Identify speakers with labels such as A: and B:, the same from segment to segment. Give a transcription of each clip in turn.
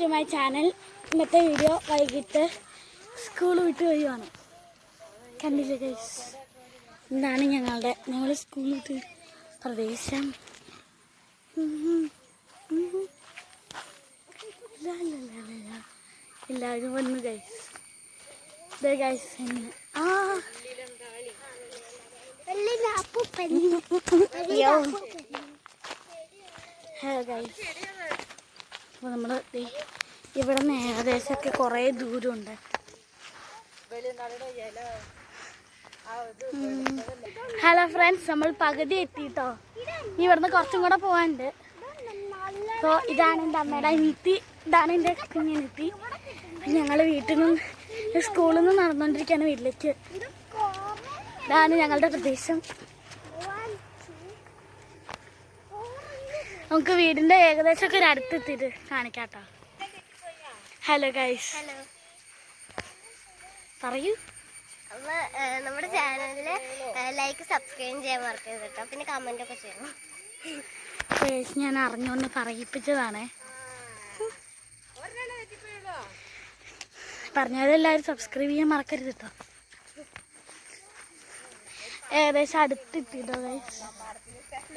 A: To my channel. ഇന്നത്തെ video വൈകിട്ട് school വിട്ട് വരുവാണ്. കണ്ടില്ലേ ഗൈസ്, ഇതാണ് ഞങ്ങൾ സ്കൂൾ വിട്ട് പ്രദേശം. എല്ലാവരും വന്നു ഗൈസ്. ഗൈസ് ഹലോ ഗൈസ്, അപ്പോൾ നമ്മൾ ഇവിടെ നിന്ന് ഏകദേശമൊക്കെ കുറേ ദൂരമുണ്ട്. ഹലോ ഫ്രണ്ട്സ്, നമ്മൾ പകുതി എത്തിയിട്ടോ. ഇവിടുന്ന് കുറച്ചും കൂടെ പോകാനുണ്ട്. അപ്പോൾ ഇതാണ് എൻ്റെ അമ്മയുടെ അനിയത്തി, ഇതാണ് എൻ്റെ കുഞ്ഞനിയത്തി. ഞങ്ങൾ വീട്ടിൽ നിന്ന് സ്കൂളിൽ നിന്ന് നടന്നുകൊണ്ടിരിക്കുകയാണ് വീട്ടിലേക്ക്. ഇതാണ് ഞങ്ങളുടെ പ്രദേശം. നമുക്ക് വീടിൻ്റെ ഏകദേശമൊക്കെ ഒരു അടുത്തെത്തിയിട്ട് കാണിക്കാട്ടോ. ഹലോ ഗൈസ്, പറയൂ.
B: അപ്പോൾ നമ്മുടെ ചാനലിൽ ലൈക്ക് സബ്സ്ക്രൈബ് ചെയ്യാൻ മറക്കരുത് കേട്ടോ. പിന്നെ കമൻ്റ് ഒക്കെ ചെയ്യണം.
A: ഞാൻ അറിഞ്ഞുകൊണ്ട് പറയിപ്പിച്ചതാണേ. പറഞ്ഞതെല്ലാവരും സബ്സ്ക്രൈബ് ചെയ്യാൻ മറക്കരുത് കേട്ടോ. ഏകദേശം അടുത്തെത്തിട്ടോ ഗൈസ്.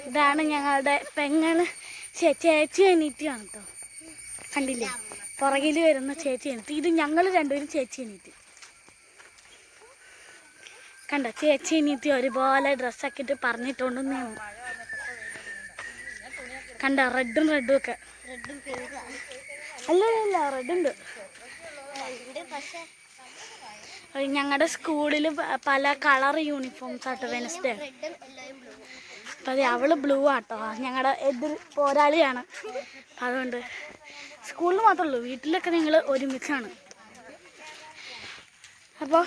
A: ഇതാണ് ഞങ്ങളുടെ പെങ്ങള് ചേച്ചി അനിയത്തിയാണ് കേട്ടോ. കണ്ടില്ലേ, പുറകിൽ വരുന്ന ചേച്ചി അനിയത്തി. ഇത് ഞങ്ങൾ രണ്ടുപേരും ചേച്ചി അനിയത്തി. കണ്ട, ചേച്ചി അനിയത്തി ഒരുപോലെ ഡ്രസ്സൊക്കെ ഇട്ട് പറഞ്ഞിട്ടുണ്ടെന്ന്. കണ്ട, റെഡും ഒക്കെ. അല്ല റെഡുണ്ട്. ഞങ്ങളുടെ സ്കൂളിൽ പല കളർ യൂണിഫോംസ് ആട്ടോ വെനസ്ഡേ. അപ്പം അതെ, അവള് ബ്ലൂ ആട്ടോ. ഞങ്ങളുടെ എതിർ പോരാളിയാണ്. അതുകൊണ്ട് സ്കൂളിൽ മാത്രമേ ഉള്ളൂ, വീട്ടിലൊക്കെ ഞങ്ങൾ ഒരുമിച്ചാണ്. അപ്പോൾ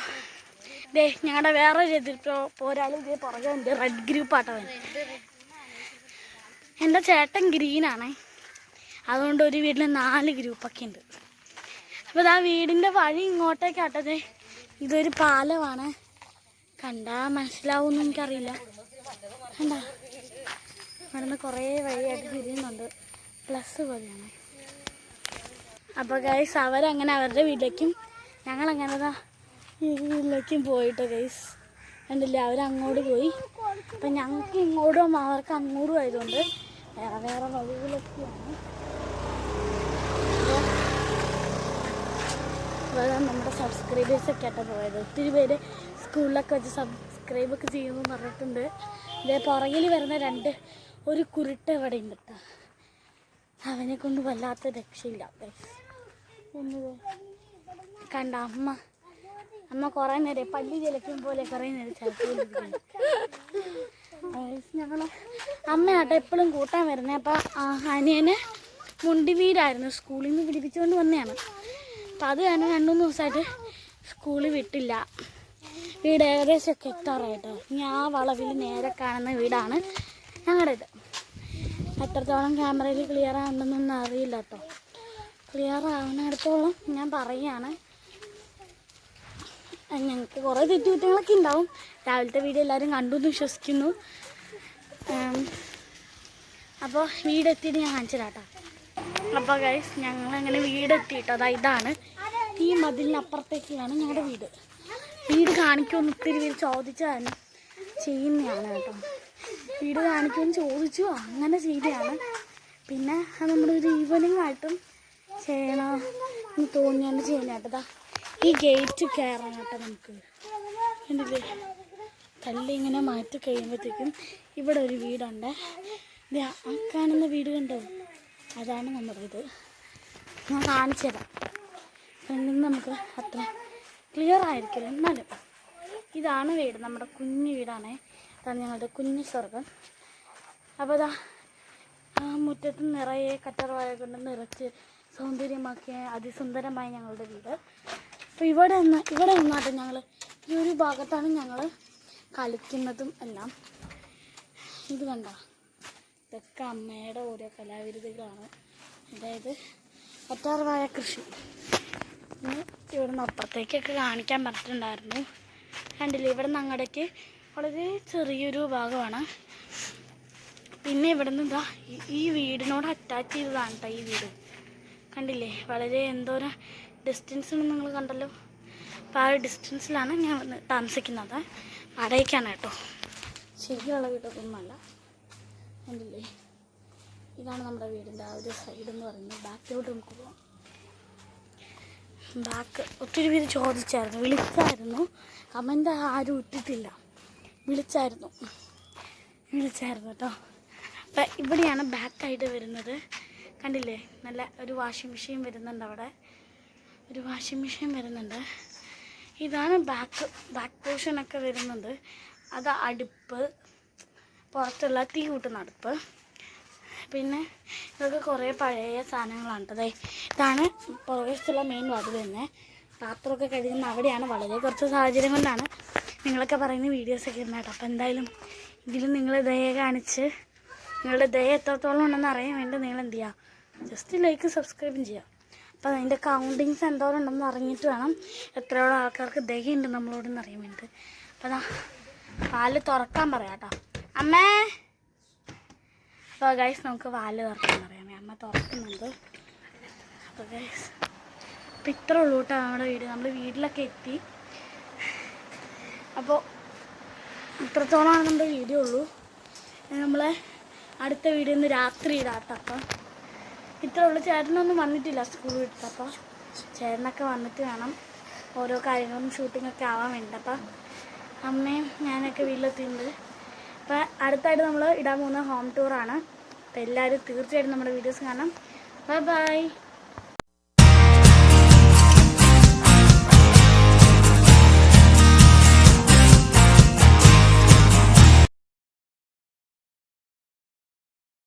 A: ദേ ഞങ്ങളുടെ വേറൊരു എതിർ പോരാളി ഇതേ പുറകെ ഉണ്ട്. റെഡ് ഗ്രൂപ്പ് ആട്ടോ. എൻ്റെ ചേട്ടൻ ഗ്രീനാണേ. അതുകൊണ്ട് ഒരു വീട്ടിൽ 4 ഗ്രൂപ്പൊക്കെ ഉണ്ട്. അപ്പോൾ ആ വീടിൻ്റെ വഴി ഇങ്ങോട്ടേക്കാട്ടതേ. ഇതൊരു പാലമാണ്. കണ്ടാ മനസ്സിലാവുമെന്ന് എനിക്കറിയില്ല. കണ്ടാ, അവിടെ നിന്ന് കുറേ വഴിയായിട്ട് തിരിയുന്നുണ്ട്. പ്ലസ് പോലെയാണ്. അപ്പോൾ ഗൈസ്, അവരങ്ങനെ അവരുടെ വീട്ടിലേക്കും ഞങ്ങളങ്ങനെ ഈ വീട്ടിലേക്കും പോയിട്ടോ ഗൈസ്. കണ്ടില്ലേ, അവരങ്ങോട്ട് പോയി. അപ്പം ഞങ്ങൾക്ക് ഇങ്ങോട്ടും അവർക്ക് അങ്ങോട്ടും ആയതുകൊണ്ട് വേറെ വഴികളൊക്കെയാണ്. അപ്പോൾ നമ്മുടെ സബ്സ്ക്രൈബേഴ്സൊക്കെ ആട്ടോ പോയത്. ഒത്തിരി പേര് സ്കൂളിലൊക്കെ വെച്ച് സബ്സ്ക്രൈബൊക്കെ ചെയ്യുമെന്ന് പറഞ്ഞിട്ടുണ്ട്. ഇതേ പുറകിൽ വരുന്ന ഒരു കുരുട്ട് ഇവിടെ ഉണ്ട് കേട്ടോ. അവനെ കൊണ്ട് വല്ലാത്ത രക്ഷയില്ല. കണ്ട, അമ്മ കുറേ നേരം പല്ലി ചിലക്കും പോലെ കുറേ നേരം ചിലക്കും. ഞങ്ങൾ അമ്മയാട്ടോ എപ്പോഴും കൂട്ടാൻ വരുന്നത്. അപ്പം അനിയന് മുണ്ടിവീരായിരുന്നു, സ്കൂളിൽ നിന്ന് പിടിപ്പിച്ചുകൊണ്ട് വന്നതാണ്. അപ്പം അത് തന്നെ 2-3 ദിവസമായിട്ട് സ്കൂളിൽ വിട്ടില്ല. വീട് ഏകദേശമൊക്കെ എത്താറായിട്ടോ. ഇനി ആ വളവിൽ നേരെ കാണുന്ന വീടാണ് ഞങ്ങളുടേത്. എത്രത്തോളം ക്യാമറയിൽ ക്ലിയർ ആവുന്നുണ്ടെന്നൊന്നും അറിയില്ല കേട്ടോ. ക്ലിയർ ആവുന്നിടത്തോളം ഞാൻ പറയുകയാണ്. ഞങ്ങൾക്ക് കുറേ തെറ്റുകുറ്റങ്ങളൊക്കെ ഉണ്ടാവും. രാവിലത്തെ വീഡിയോ എല്ലാവരും കണ്ടു എന്ന് വിശ്വസിക്കുന്നു. അപ്പോൾ വീടെത്തിയിട്ട് ഞാൻ കാണിച്ചു തരാം കേട്ടോ. അപ്പോൾ ഗൈസ്, ഞങ്ങളങ്ങനെ വീടെത്തിയിട്ടോ. അതാ ഇതാണ്, ഈ മതിലിനപ്പുറത്തേക്കാണ് ഞങ്ങളുടെ വീട്. വീട് കാണിക്കുമെന്ന് ഒത്തിരി പേര് ചോദിച്ചതാണ്, ചെയ്യുന്നതാണ് കേട്ടോ. വീട് കാണിക്കുമെന്ന് ചോദിച്ചു, അങ്ങനെ ചെയ്തതാണ്. പിന്നെ അത് നമ്മുടെ ഒരു ഈവനിങ് ആയിട്ടും ചെയ്യണമെന്ന് തോന്നിയാണ് ചെയ്യുന്നത് കേട്ടോ. ഈ ഗേറ്റ് കയറണം കേട്ടോ നമുക്ക്. കണ്ടില്ലേ, കല്ല് ഇങ്ങനെ മാറ്റി കഴിയുമ്പോഴത്തേക്കും ഇവിടെ ഒരു വീടുണ്ട്. ആ കാണുന്ന വീട് കണ്ടോ, അതാണ് നമ്മുടെ ഇത്. ഞാൻ കാണിച്ചു തരാം. ഫ്രണ്ടിൽ നമുക്ക് അത്ര ക്ലിയർ ആയിരിക്കില്ല, എന്നാലും ഇതാണ് വീട്. നമ്മുടെ കുഞ്ഞു വീടാണേ. അതാണ് ഞങ്ങളുടെ കുഞ്ഞു സ്വർഗം. അപ്പോൾ അതാ ആ മുറ്റത്ത് നിറയെ കറ്റർവാഴ കൊണ്ട് നിറച്ച് സൗന്ദര്യമാക്കിയ അതിസുന്ദരമായ ഞങ്ങളുടെ വീട്. അപ്പോൾ ഇവിടെ നിന്നാട്ടെ ഞങ്ങൾ ഈ ഒരു ഭാഗത്താണ് ഞങ്ങൾ കളിക്കുന്നതും എല്ലാം. ഇത് കണ്ട, ഇതൊക്കെ അമ്മയുടെ ഓരോ കലാവിരുതുകളാണ്. അതായത് കറ്റാർവാഴ കൃഷി. ഇവിടുന്ന് അപ്പുറത്തേക്കൊക്കെ കാണിക്കാൻ പറഞ്ഞിട്ടുണ്ടായിരുന്നു. കണ്ടില്ലേ, ഇവിടെ നിന്ന് അങ്ങടേക്ക് വളരെ ചെറിയൊരു ഭാഗമാണ്. പിന്നെ ഇവിടെ നിന്ന് ഇതാ ഈ വീടിനോട് അറ്റാച്ച് ചെയ്തതാണ് കേട്ടോ ഈ വീട്. കണ്ടില്ലേ, വളരെ എന്തോരം ഡിസ്റ്റൻസ് നിങ്ങൾ കണ്ടല്ലോ. അപ്പോൾ ആ ഒരു ഡിസ്റ്റൻസിലാണ് ഞാൻ വന്ന് താമസിക്കുന്നത്. വാടകയ്ക്കാണ് കേട്ടോ, ശരിയുള്ള വീടൊന്നുമല്ല. കണ്ടില്ലേ, ഇതാണ് നമ്മുടെ വീടിൻ്റെ ആ ഒരു സൈഡ് എന്ന് പറയുന്നത്. ബാക്കിലോട്ട് നമുക്ക് പോകാം. ബാക്ക് ഒത്തിരി പേര് ചോദിച്ചായിരുന്നു, വിളിച്ചായിരുന്നു. കമൻ്റ് ആരും ഇട്ടിട്ടില്ല, വിളിച്ചായിരുന്നു കേട്ടോ. അപ്പം ഇവിടെയാണ് ബാക്കായിട്ട് വരുന്നത്. കണ്ടില്ലേ, നല്ല ഒരു വാഷിംഗ് മെഷീൻ വരുന്നുണ്ട് അവിടെ, ഒരു വാഷിംഗ് മെഷീൻ വരുന്നുണ്ട്. ഇതാണ് ബാക്ക് പോർഷനൊക്കെ വരുന്നത്. അത് അടുപ്പ്, പുറത്തുള്ള തീ കൂട്ടുന്ന അടുപ്പ്. പിന്നെ ഇതൊക്കെ കുറേ പഴയ സാധനങ്ങളാണ് കേട്ടോ. ഇതാണ് പുറകശത്തുള്ള മെയിൻ വാതിൽ തന്നെ. പാത്രമൊക്കെ കഴുകുന്ന അവിടെയാണ്. വളരെ കുറച്ച് സാഹചര്യം കൊണ്ടാണ് നിങ്ങളൊക്കെ പറയുന്ന വീഡിയോസൊക്കെ ഇരുന്നത് കേട്ടോ. അപ്പോൾ എന്തായാലും ഇതിൽ നിങ്ങൾ ദയ കാണിച്ച്, നിങ്ങളുടെ ദയ എത്രത്തോളം ഉണ്ടെന്ന് അറിയാൻ വേണ്ടി നിങ്ങൾ എന്ത് ചെയ്യുക, ജസ്റ്റ് ലൈക്ക് സബ്സ്ക്രൈബും ചെയ്യുക. അപ്പോൾ അതിൻ്റെ കൗണ്ടിങ്സ് എന്തോരം ഉണ്ടെന്ന് അറിഞ്ഞിട്ട് വേണം എത്രയോളം ആൾക്കാർക്ക് ദയുണ്ട് നമ്മളോടെന്ന് അറിയാൻ വേണ്ടി. അപ്പോൾ അതാ പാല് തുറക്കാൻ പറയാം കേട്ടോ. അമ്മേ, അപ്പോൾ ഗൈസ് നമുക്ക് പാല് തുറക്കാൻ പറയാമേ. അമ്മ തുറക്കുന്നുണ്ട്. അപ്പോൾ ഗൈസ് അപ്പോൾ ഇത്ര ഉള്ളൂ കേട്ടോ നമ്മുടെ വീട്. നമ്മൾ വീട്ടിലൊക്കെ എത്തി. അപ്പോൾ ഇത്രത്തോളമാണ് നമ്മുടെ വീഡിയോ ഉള്ളൂ. നമ്മളെ അടുത്ത വീഡിയോ ഇന്ന് രാത്രി ഇടാട്ടോ. അപ്പം ഇത്ര ഉള്ളൂ. ചേട്ടനൊന്നും വന്നിട്ടില്ല സ്കൂൾ വിട്ടിട്ട്. അപ്പോൾ ചേട്ടനൊക്കെ വന്നിട്ട് വേണം ഓരോ കാര്യങ്ങളും ഷൂട്ടിങ്ങൊക്കെ ആവാൻ വേണ്ടി. അപ്പം അമ്മയും ഞാനൊക്കെ വീട്ടിലെത്തിയിട്ടുണ്ട്. അപ്പോൾ അടുത്തായിട്ട് നമ്മൾ ഇടാൻ പോകുന്ന ഹോം ടൂറാണ്. അപ്പോൾ എല്ലാവരും തീർച്ചയായിട്ടും നമ്മുടെ വീഡിയോസ് കാണാം. Bye bye.